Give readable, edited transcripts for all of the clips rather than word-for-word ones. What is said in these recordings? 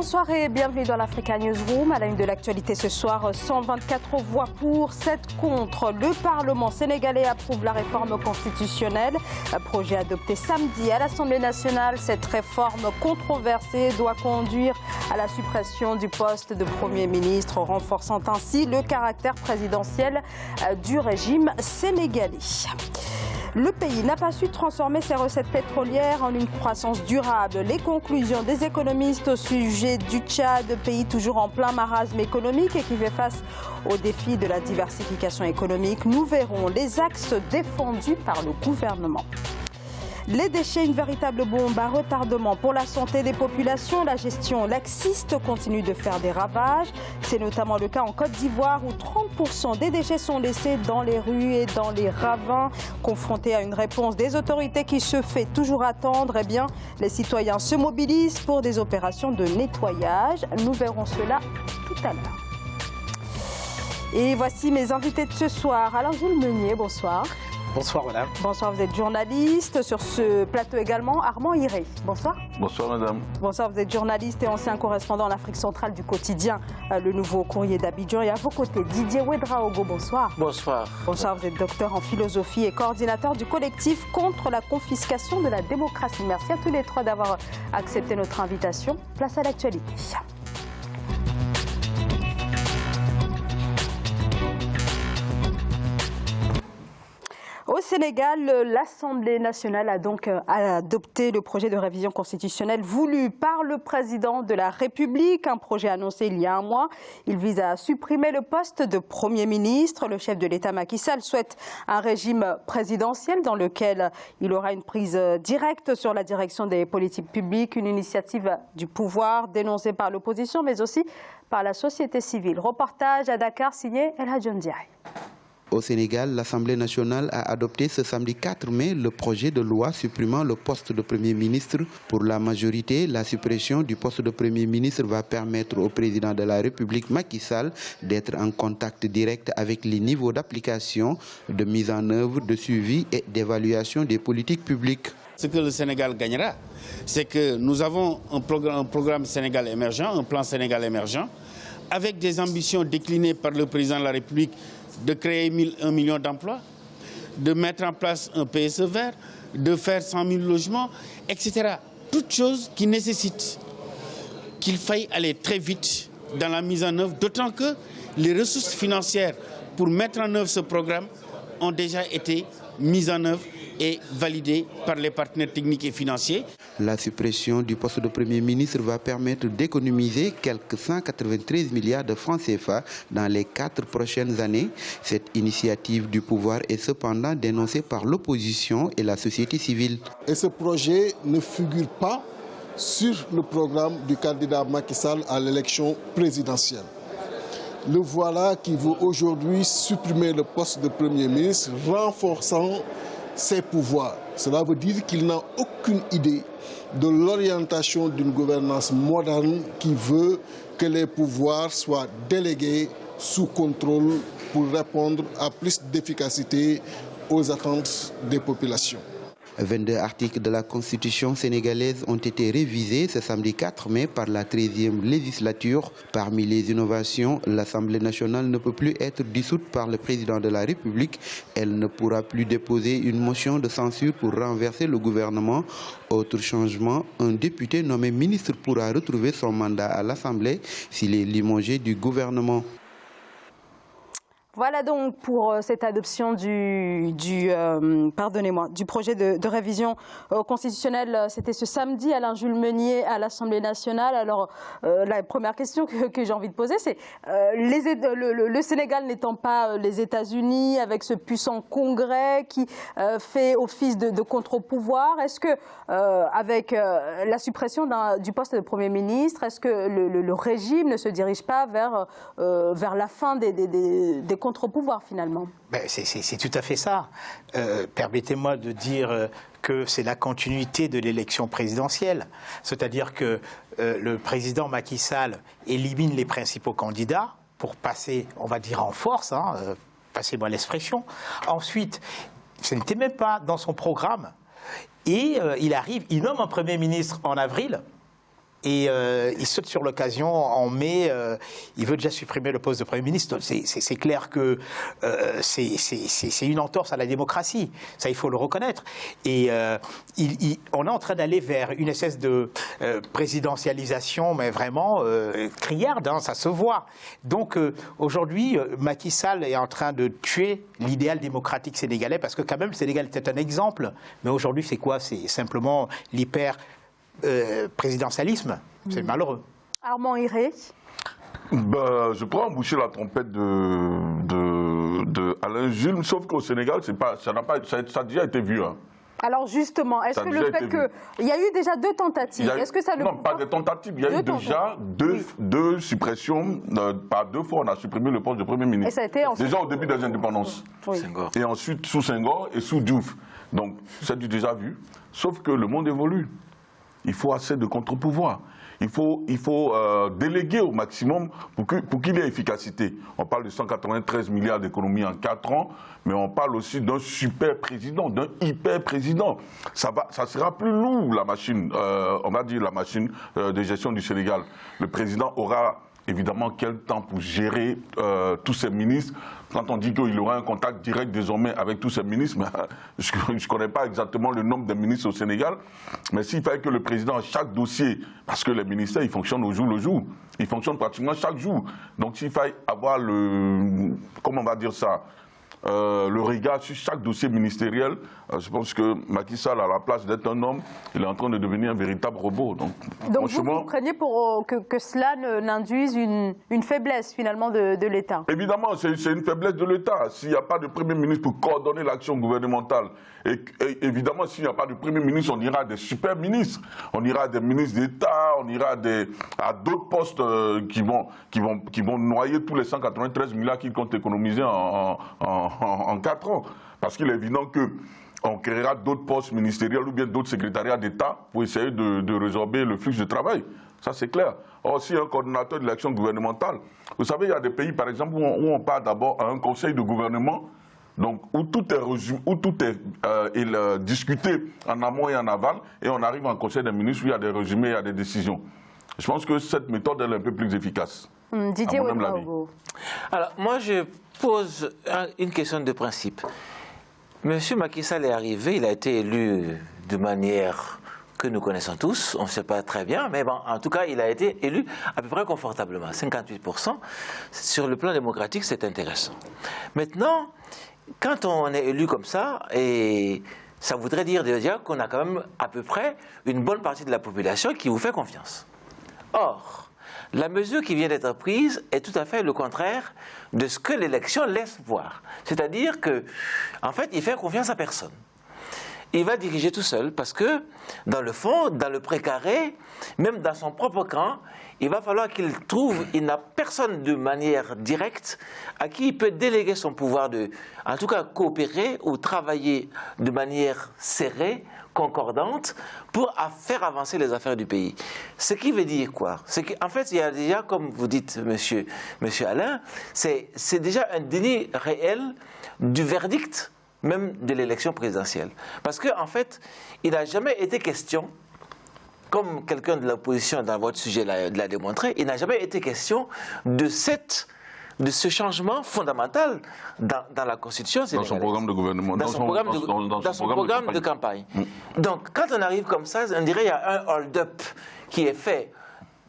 Bonsoir et bienvenue dans l'Africa Newsroom. À la une de l'actualité ce soir, 124 voix pour, 7 contre. Le Parlement sénégalais approuve la réforme constitutionnelle. Projet adopté samedi à l'Assemblée nationale. Cette réforme controversée doit conduire à la suppression du poste de Premier ministre, renforçant ainsi le caractère présidentiel du régime sénégalais. Le pays n'a pas su transformer ses recettes pétrolières en une croissance durable. Les conclusions des économistes au sujet du Tchad, pays toujours en plein marasme économique et qui fait face aux défis de la diversification économique. Nous verrons les axes défendus par le gouvernement. Les déchets, une véritable bombe à retardement pour la santé des populations. La gestion laxiste continue de faire des ravages. C'est notamment le cas en Côte d'Ivoire où 30% des déchets sont laissés dans les rues et dans les ravins. Confrontés à une réponse des autorités qui se fait toujours attendre, eh bien, les citoyens se mobilisent pour des opérations de nettoyage. Nous verrons cela tout à l'heure. Et voici mes invités de ce soir. Alain-Jules Meunier, bonsoir. Bonsoir madame. Bonsoir, vous êtes journaliste. Sur ce plateau également, Armand Hiré. Bonsoir. Bonsoir madame. Bonsoir, vous êtes journaliste et ancien correspondant en Afrique centrale du quotidien Le Nouveau Courrier d'Abidjan. Et à vos côtés, Didier Ouedraogo. Bonsoir. Bonsoir. Bonsoir, vous êtes docteur en philosophie et coordinateur du collectif contre la confiscation de la démocratie. Merci à tous les trois d'avoir accepté notre invitation. Place à l'actualité. Au Sénégal, l'Assemblée nationale a donc adopté le projet de révision constitutionnelle voulu par le président de la République, un projet annoncé il y a un mois. Il vise à supprimer le poste de Premier ministre. Le chef de l'État Macky Sall souhaite un régime présidentiel dans lequel il aura une prise directe sur la direction des politiques publiques, une initiative du pouvoir dénoncée par l'opposition mais aussi par la société civile. Reportage à Dakar signé El Hadji Ndiaye. Au Sénégal, l'Assemblée nationale a adopté ce samedi 4 mai le projet de loi supprimant le poste de Premier ministre. Pour la majorité, la suppression du poste de Premier ministre va permettre au président de la République, Macky Sall, d'être en contact direct avec les niveaux d'application, de mise en œuvre, de suivi et d'évaluation des politiques publiques. Ce que le Sénégal gagnera, c'est que nous avons un programme Sénégal émergent, un plan Sénégal émergent, avec des ambitions déclinées par le président de la République de créer 1 million d'emplois, de mettre en place un PSE vert, de faire 100 000 logements, etc. Toutes choses qui nécessitent qu'il faille aller très vite dans la mise en œuvre, d'autant que les ressources financières pour mettre en œuvre ce programme ont déjà été mises en œuvre et validées par les partenaires techniques et financiers. La suppression du poste de Premier ministre va permettre d'économiser quelques 193 milliards de francs CFA dans les 4 prochaines années. Cette initiative du pouvoir est cependant dénoncée par l'opposition et la société civile. Et ce projet ne figure pas sur le programme du candidat Macky Sall à l'élection présidentielle. Le voilà qui veut aujourd'hui supprimer le poste de Premier ministre, renforçant ses pouvoirs. Cela veut dire qu'il n'a aucune idée de l'orientation d'une gouvernance moderne qui veut que les pouvoirs soient délégués sous contrôle pour répondre à plus d'efficacité aux attentes des populations. 22 articles de la Constitution sénégalaise ont été révisés ce samedi 4 mai par la 13e législature. Parmi les innovations, l'Assemblée nationale ne peut plus être dissoute par le président de la République. Elle ne pourra plus déposer une motion de censure pour renverser le gouvernement. Autre changement, un député nommé ministre pourra retrouver son mandat à l'Assemblée s'il est limogé du gouvernement. Voilà donc pour cette adoption du projet de révision constitutionnelle. C'était ce samedi, Alain-Jules Meunier à l'Assemblée nationale. Alors, la première question que j'ai envie de poser, c'est le Sénégal n'étant pas les États-Unis, avec ce puissant congrès qui fait office de contre-pouvoir, est-ce que, avec la suppression du poste de Premier ministre, est-ce que le régime ne se dirige pas vers la fin des contre-pouvoir finalement? C'est tout à fait ça. Permettez-moi de dire que c'est la continuité de l'élection présidentielle. C'est-à-dire que le président Macky Sall élimine les principaux candidats pour passer, on va dire en force, passez-moi l'expression. Ensuite, ce n'était même pas dans son programme. Et il nomme un Premier ministre en avril. Et il saute sur l'occasion en mai, il veut déjà supprimer le poste de Premier ministre. C'est clair que c'est une entorse à la démocratie, ça il faut le reconnaître. Et on est en train d'aller vers une espèce de présidentialisation, mais vraiment criarde, hein, ça se voit. Donc aujourd'hui, Macky Sall est en train de tuer l'idéal démocratique sénégalais, parce que quand même le Sénégal était un exemple, mais aujourd'hui c'est quoi? C'est simplement l'hyper-présidentialisme. C'est malheureux. Armand Hiré. Je pourrais emboucher la trompette de Alain Jules, sauf qu'au Sénégal, ça a déjà été vu. Hein. Alors justement, est-ce que le fait qu'il y a eu déjà 2 tentatives, est-ce que ça ne... Non, pas des tentatives, il y a eu déjà deux suppressions. Par 2 fois, on a supprimé le poste de Premier ministre. Et ça a été ensuite... Déjà au début des indépendances. Oui. Et ensuite sous Senghor et sous Diouf. Donc c'est du déjà vu, sauf que le monde évolue. Il faut assez de contre-pouvoirs. Il faut déléguer au maximum pour qu'il y ait efficacité. On parle de 193 milliards d'économies en 4 ans, mais on parle aussi d'un super président, d'un hyper président. Ça sera plus lourd, la machine, on va dire la machine de gestion du Sénégal. Le président aura évidemment quel temps pour gérer tous ces ministres. Quand on dit qu'il aura un contact direct désormais avec tous ces ministres, je ne connais pas exactement le nombre de ministres au Sénégal, mais s'il fallait que le président, chaque dossier, parce que les ministères, ils fonctionnent au jour le jour, ils fonctionnent pratiquement chaque jour. Donc s'il fallait avoir comment on va dire ça, le regard sur chaque dossier ministériel, je pense que Macky Sall, à la place d'être un homme, il est en train de devenir un véritable robot. Donc vous craignez que cela n'induise une faiblesse finalement de l'État? Évidemment, c'est une faiblesse de l'État. S'il n'y a pas de Premier ministre pour coordonner l'action gouvernementale, et évidemment, s'il n'y a pas de Premier ministre, on ira à des super ministres, on ira à des ministres d'État, on ira à d'autres postes qui vont noyer tous les 193 milliards qu'ils comptent économiser en 4 ans. Parce qu'il est évident qu'on créera d'autres postes ministériels ou bien d'autres secrétariats d'État pour essayer de résorber le flux de travail. Ça, c'est clair. Or, si un coordonnateur de l'action gouvernementale, vous savez, il y a des pays, par exemple, où on part d'abord à un conseil de gouvernement, donc où tout est discuté en amont et en aval, et on arrive en conseil des ministres où il y a des résumés, il y a des décisions. Je pense que cette méthode elle est un peu plus efficace. Didier Ouedraogo. Alors, moi, je pose une question de principe. Monsieur Macky Sall est arrivé, il a été élu de manière que nous connaissons tous, on ne sait pas très bien, mais bon, en tout cas, il a été élu à peu près confortablement, 58%. Sur le plan démocratique, c'est intéressant. Maintenant, quand on est élu comme ça, et ça voudrait dire déjà qu'on a quand même à peu près une bonne partie de la population qui vous fait confiance. Or, la mesure qui vient d'être prise est tout à fait le contraire de ce que l'élection laisse voir. C'est-à-dire que, en fait, il fait confiance à personne. Il va diriger tout seul parce que, dans le fond, dans le précaré, même dans son propre camp, il va falloir qu'il trouve, il n'a personne de manière directe à qui il peut déléguer son pouvoir de, en tout cas, coopérer ou travailler de manière serrée, concordante, pour faire avancer les affaires du pays. Ce qui veut dire quoi? C'est qu'en fait, il y a déjà, comme vous dites, monsieur Alain, c'est déjà un déni réel du verdict même de l'élection présidentielle. Parce qu'en fait, il n'a jamais été question, comme quelqu'un de l'opposition dans votre sujet l'a démontré, il n'a jamais été question de ce changement fondamental dans la Constitution sénégalaise. Dans son programme de gouvernement. Dans son programme de campagne. Donc, quand on arrive comme ça, on dirait qu'il y a un hold-up qui est fait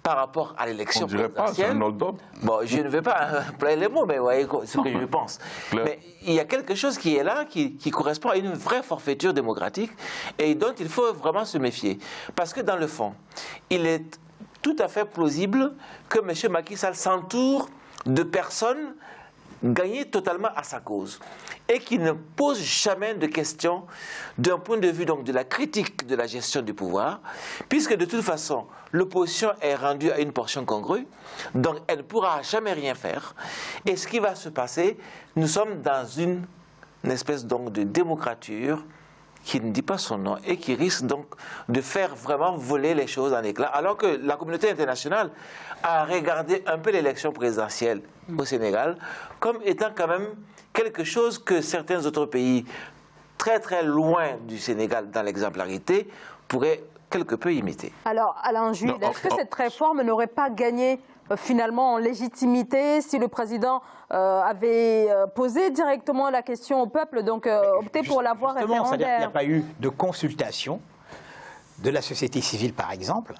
par rapport à l'élection présidentielle. On dirait pas, c'est un hold-up. Bon, je ne vais pas employer les mots, mais vous voyez ce que je pense. Mais il y a quelque chose qui est là, qui correspond à une vraie forfaiture démocratique et dont il faut vraiment se méfier. Parce que dans le fond, il est tout à fait plausible que M. Macky Sall s'entoure de personnes gagnées totalement à sa cause et qui ne posent jamais de questions d'un point de vue donc de la critique de la gestion du pouvoir, puisque de toute façon l'opposition est rendue à une portion congrue, donc elle ne pourra jamais rien faire. Et ce qui va se passer, nous sommes dans une espèce donc de démocrature qui ne dit pas son nom et qui risque donc de faire vraiment voler les choses en éclats, alors que la communauté internationale a regardé un peu l'élection présidentielle au Sénégal comme étant quand même quelque chose que certains autres pays très très loin du Sénégal dans l'exemplarité, pourrait quelque peu imiter. Alors, Alain Jules, est-ce que cette réforme n'aurait pas gagné finalement en légitimité si le président avait posé directement la question au peuple, donc opté pour la voie référendaire? C'est-à-dire qu'il n'y a pas eu de consultation de la société civile, par exemple.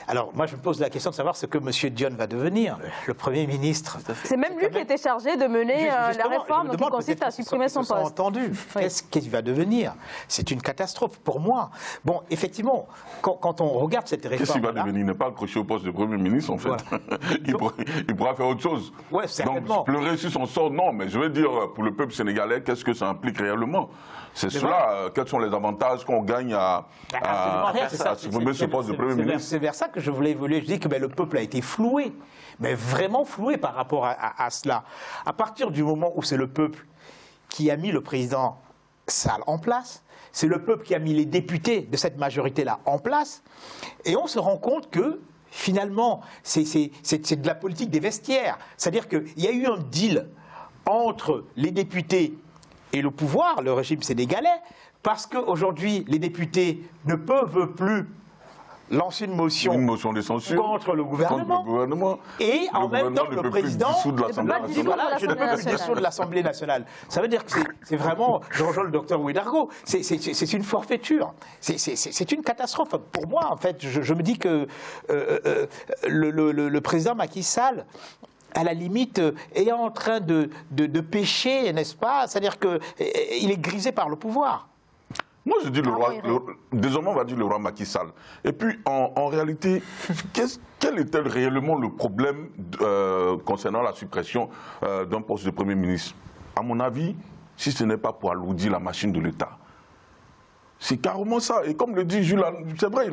Alors, moi, je me pose la question de savoir ce que M. Dione va devenir, le Premier ministre. C'est même lui qui était chargé de mener la réforme qui consiste à supprimer son poste. Entendu. Oui. Qu'est-ce qu'il va devenir? C'est une catastrophe pour moi. Bon, effectivement, quand on regarde cette réforme... Qu'est-ce qu'il va devenir? Il n'est pas accroché au poste de Premier ministre, en fait. Voilà. il pourra faire autre chose. Ouais, certainement. Donc, pleurer sur son sort, non. Mais je veux dire, pour le peuple sénégalais, qu'est-ce que ça implique réellement? C'est cela. Quels sont les avantages qu'on gagne à supprimer ce poste de Premier ministre? C'est vers ça que je voulais évoluer. Je dis que le peuple a été floué, mais vraiment floué par rapport à cela. À partir du moment où c'est le peuple qui a mis le président Sall en place, c'est le peuple qui a mis les députés de cette majorité-là en place, et on se rend compte que finalement, c'est de la politique des vestiaires. C'est-à-dire qu'il y a eu un deal entre les députés et le pouvoir, le régime sénégalais, parce qu'aujourd'hui, les députés ne peuvent plus lancer une motion de censure contre le gouvernement, et en même temps le président ne peut plus dissoudre l'Assemblée nationale. Ça veut dire que c'est vraiment, je rejoins le docteur Ouédraogo, c'est une forfaiture, c'est une catastrophe. Pour moi, en fait, je me dis que le président Macky Sall, à la limite, est en train de pécher, n'est-ce pas? C'est-à-dire qu'il est grisé par le pouvoir. Moi, je dis désormais, on va dire le roi Macky Sall. Et puis, en réalité, quel était réellement le problème concernant la suppression d'un poste de Premier ministre? À mon avis, si ce n'est pas pour alourdir la machine de l'État. C'est carrément ça. Et comme le dit Jules, c'est vrai,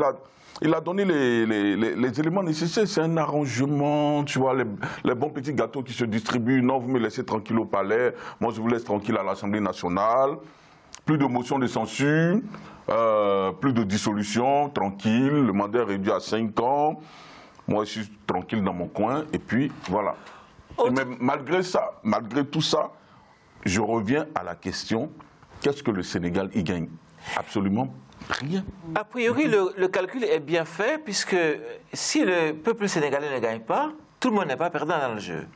il a donné les éléments nécessaires. C'est un arrangement, tu vois, les bons petits gâteaux qui se distribuent. Non, vous me laissez tranquille au palais. Moi, je vous laisse tranquille à l'Assemblée nationale. Plus de motion de censure, plus de dissolution, tranquille. Le mandat est réduit à 5 ans. Moi, je suis tranquille dans mon coin. Et puis, voilà. Mais malgré ça, malgré tout ça, je reviens à la question, qu'est-ce que le Sénégal y gagne? Absolument rien. A priori, le calcul est bien fait, puisque si le peuple sénégalais ne gagne pas, tout le monde n'est pas perdant dans le jeu.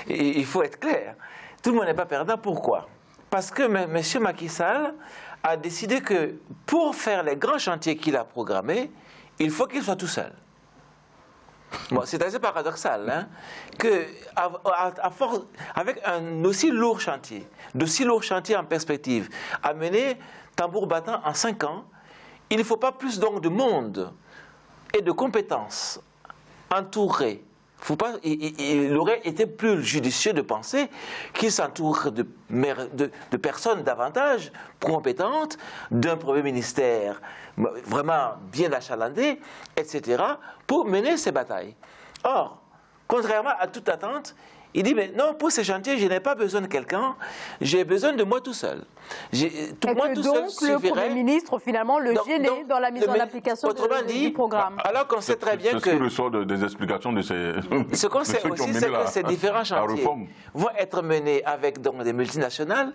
Il faut être clair. Tout le monde n'est pas perdant. Pourquoi? Parce que M. Macky Sall a décidé que pour faire les grands chantiers qu'il a programmés, il faut qu'il soit tout seul. Bon, c'est assez paradoxal, hein, que avec un aussi lourd chantier, d'aussi lourds chantiers en perspective, à mener tambour battant en 5 ans, il ne faut pas plus donc de monde et de compétences entourées. Il aurait été plus judicieux de penser qu'il s'entoure de personnes davantage compétentes, d'un Premier ministère vraiment bien achalandé, etc., pour mener ces batailles. Or, contrairement à toute attente, il dit, mais non, pour ces chantiers, je n'ai pas besoin de quelqu'un, j'ai besoin de moi tout seul. Moi tout seul suffirait. Le Premier ministre, finalement, le gênait dans la mise en application du programme. Alors qu'on sait très bien que... C'est le sort des explications de ces... Ce qu'on sait aussi, c'est que ces différents chantiers vont être menés avec donc, des multinationales.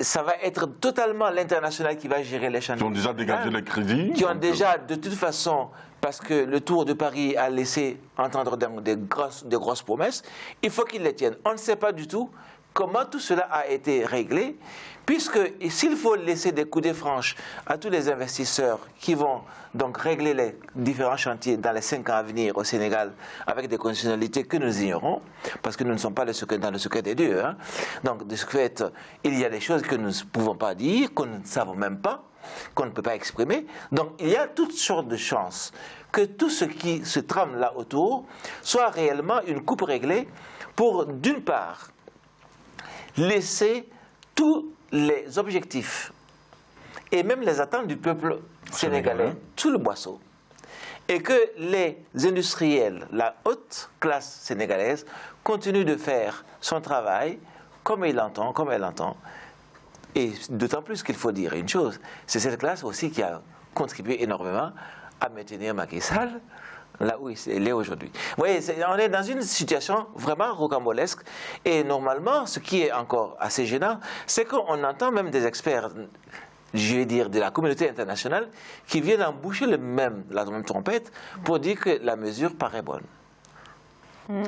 Ça va être totalement l'international qui va gérer les chantiers. Qui ont déjà dégagé les crédits. Qui ont déjà, de toute façon... Parce que le Tour de Paris a laissé entendre des grosses promesses, il faut qu'ils les tiennent. On ne sait pas du tout comment tout cela a été réglé, puisque s'il faut laisser des coudées franches à tous les investisseurs qui vont donc régler les différents chantiers dans les 5 ans à venir au Sénégal avec des conditionnalités que nous ignorons, parce que nous ne sommes pas dans le secret des dieux. Hein. Donc, de ce fait, il y a des choses que nous ne pouvons pas dire, que nous ne savons même pas, qu'on ne peut pas exprimer. Donc, il y a toutes sortes de chances que tout ce qui se trame là autour soit réellement une coupe réglée pour, d'une part, laisser tous les objectifs et même les attentes du peuple sénégalais sous le boisseau. Et que les industriels, la haute classe sénégalaise, continuent de faire son travail comme elle l'entend. Et d'autant plus qu'il faut dire une chose, c'est cette classe aussi qui a contribué énormément à maintenir Macky Sall là où il est aujourd'hui. Vous voyez, on est dans une situation vraiment rocambolesque et normalement, ce qui est encore assez gênant, c'est qu'on entend même des experts, je vais dire, de la communauté internationale qui viennent emboucher la même trompette pour dire que la mesure paraît bonne.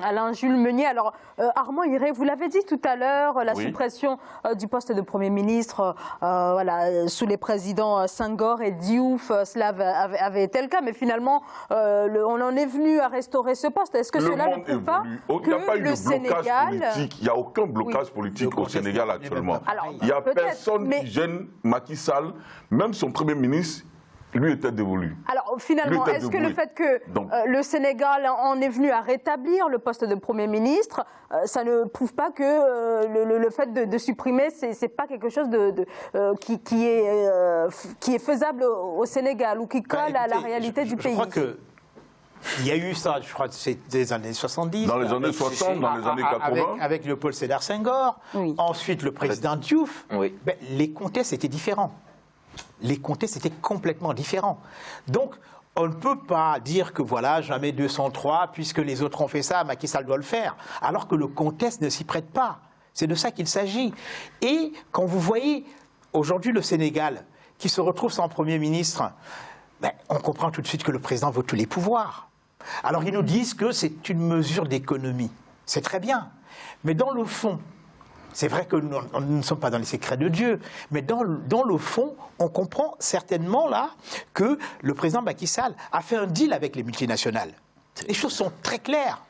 Alain Jules Meunier, alors Armand Hiré, vous l'avez dit tout à l'heure, la suppression du poste de Premier ministre voilà, sous les présidents Senghor et Diouf, cela avait été le cas, mais finalement on en est venu à restaurer ce poste. Est-ce que cela ne prouve pas que le Sénégal... Il n'y a aucun blocage politique au Sénégal actuellement. Il n'y a personne qui gêne Macky Sall, même son Premier ministre. Lui était dévolu. Alors finalement, est-ce que le fait que le Sénégal en est venu à rétablir le poste de Premier ministre, ça ne prouve pas que le fait de supprimer, c'est pas quelque chose qui est faisable au Sénégal ou qui colle à la réalité du pays? Je crois que il y a eu ça, je crois que c'est des années 70. Dans les années 60, dans les années 80. Avec Léopold Sédar Senghor, ensuite le président Diouf, ben, les contextes étaient différents. Les contextes étaient complètement différents. Donc, on ne peut pas dire que voilà, jamais 203, puisque les autres ont fait ça, Macky Sall doit le faire, alors que le contexte ne s'y prête pas. C'est de ça qu'il s'agit. Et quand vous voyez aujourd'hui le Sénégal qui se retrouve sans Premier ministre, ben, on comprend tout de suite que le président veut tous les pouvoirs. Alors ils nous disent que c'est une mesure d'économie. C'est très bien. Mais dans le fond, c'est vrai que nous ne sommes pas dans les secrets de Dieu, mais dans le fond, on comprend certainement là que le président Macky Sall a fait un deal avec les multinationales. Les choses sont très claires.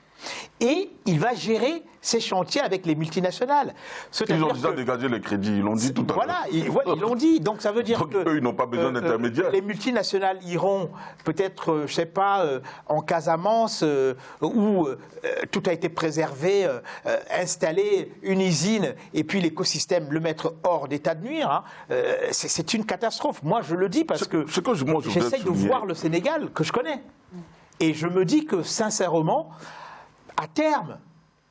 Et il va gérer ces chantiers avec les multinationales. Ils ont déjà dégagé les crédits, ils l'ont dit tout à l'heure. Voilà, ils l'ont dit. Donc ça veut dire que ils n'ont pas besoin d'intermédiaires. Les multinationales iront peut-être, je ne sais pas, en Casamance, où tout a été préservé, installer une usine et puis l'écosystème le mettre hors d'état de nuire. Hein. C'est une catastrophe. Moi, je le dis parce que j'essaie de voir le Sénégal que je connais. Et je me dis que, sincèrement, à terme,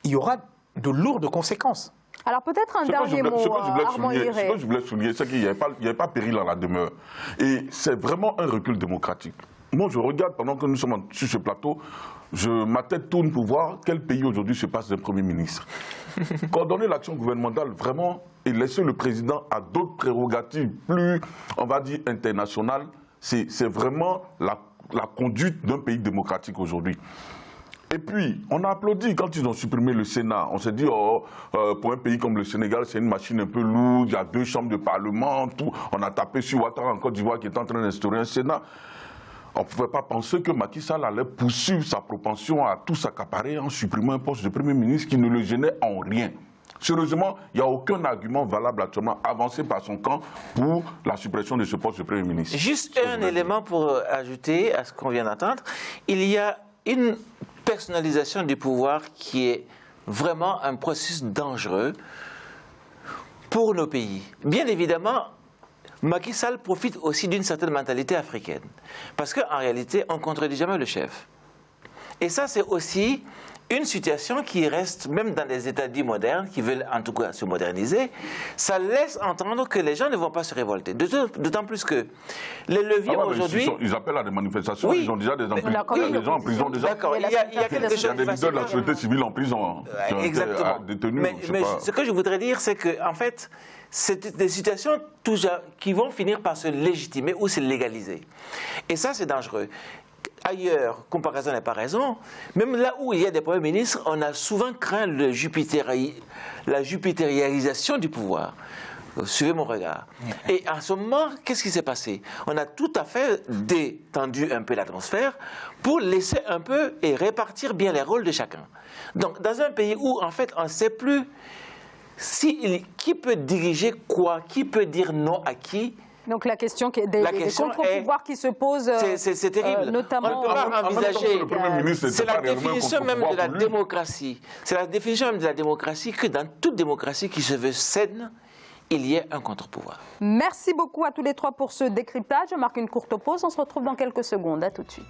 il y aura de lourdes conséquences. Alors peut-être un dernier mot, Armand Hiré. Ce que je voulais souligner, c'est qu'il n'y avait pas péril à la demeure. Et c'est vraiment un recul démocratique. Moi, je regarde, pendant que nous sommes sur ce plateau, ma tête tourne pour voir quel pays aujourd'hui se passe d'un Premier ministre. Coordonner l'action gouvernementale, vraiment, et laisser le président à d'autres prérogatives plus, on va dire, internationales, c'est vraiment la conduite d'un pays démocratique aujourd'hui. Et puis, on a applaudi quand ils ont supprimé le Sénat. On s'est dit, pour un pays comme le Sénégal, c'est une machine un peu lourde, il y a 2 chambres de parlement, tout. On a tapé sur Ouattara en Côte d'Ivoire qui est en train d'instaurer un Sénat. On ne pouvait pas penser que Macky Sall allait poursuivre sa propension à tout s'accaparer en supprimant un poste de Premier ministre qui ne le gênait en rien. Sérieusement, il n'y a aucun argument valable actuellement avancé par son camp pour la suppression de ce poste de Premier ministre. Juste un élément pour ajouter à ce qu'on vient d'entendre. Il y a une personnalisation du pouvoir qui est vraiment un processus dangereux pour nos pays. Bien évidemment, Macky Sall profite aussi d'une certaine mentalité africaine. Parce qu'en réalité, on ne contredit jamais le chef. Et ça, c'est aussi une situation qui reste, même dans des États dits modernes, qui veulent en tout cas se moderniser, ça laisse entendre que les gens ne vont pas se révolter. D'autant plus que les leviers aujourd'hui... Ils appellent à des manifestations, ils ont déjà des gens en prison déjà. D'accord, il y a quelque chose... Il y a des leaders de la société civile en prison qui ont été détenus. Mais ce que je voudrais dire, c'est qu'en fait, c'est des situations qui vont finir par se légitimer ou se légaliser. Et ça, c'est dangereux. Ailleurs, comparaison n'est pas raison, même là où il y a des premiers ministres, on a souvent craint la jupitérialisation du pouvoir. Suivez mon regard. Et en ce moment, qu'est-ce qui s'est passé? On a tout à fait détendu un peu l'atmosphère pour laisser un peu et répartir bien les rôles de chacun. Donc, dans un pays où, en fait, on ne sait plus qui peut diriger quoi, qui peut dire non à qui. Donc la question des contre-pouvoirs qui se posent, c'est terrible. Notamment, on ne peut pas envisager. C'est la définition même de la démocratie. C'est la définition même de la démocratie que dans toute démocratie qui se veut saine, il y ait un contre-pouvoir. Merci beaucoup à tous les trois pour ce décryptage. Je marque une courte pause. On se retrouve dans quelques secondes. À tout de suite.